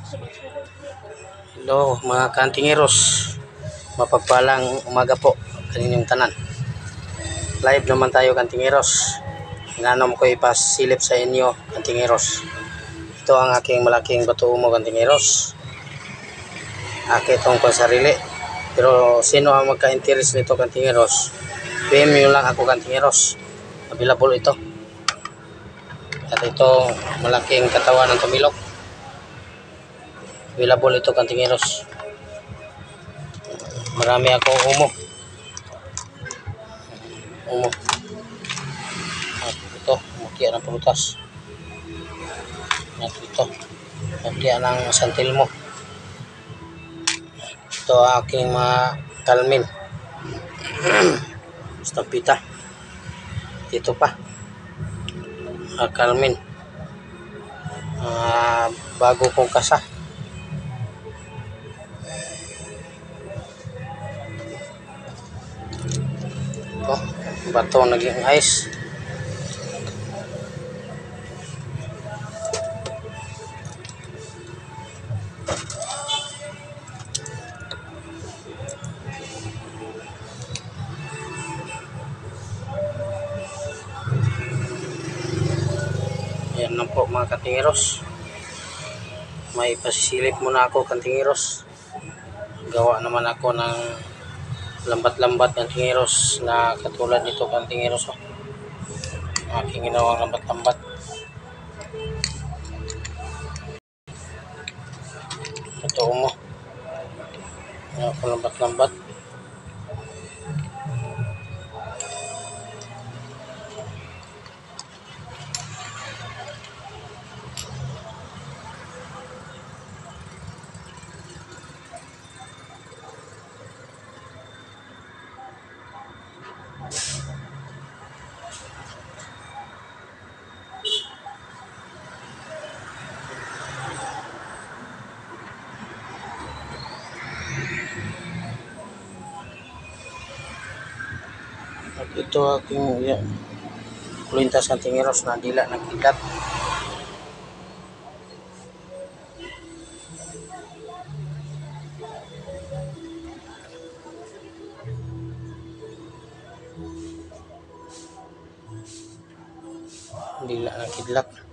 Hello mga kantingeros, mapagpalang umaga po kaninyong tanan. Live naman tayo kantingeros. Inanom ko ipasilip sa inyo kantingeros. Ito ang aking malaking batuumo kantingeros. Aki itong pansarili. Pero sino ang magka-interest nito kantingeros? PM nyo lang ako kantingeros. Available ito. At ito malaking katawan ng tumilok. Available ito kantingeros. Marami ako umo. At ito, mukya ng prutas. At ito, mukya ng santilmo. Ito aking mga kalmin. Stampita. Dito pa. Kalmin. Bago kong kasa. Oh, bato naging ice. Yan lang po mga kantingeros. May pasisilip muna ako kantingeros. Gawa naman ako ng lambat-lambat kantingeros na katulad nito kantingeros. Aking ginawang lambat-lambat. Totoo mo. Ako lambat-lambat. At ito aking kulintas kantingeros na dila ng kidat. Dila ng kidlat.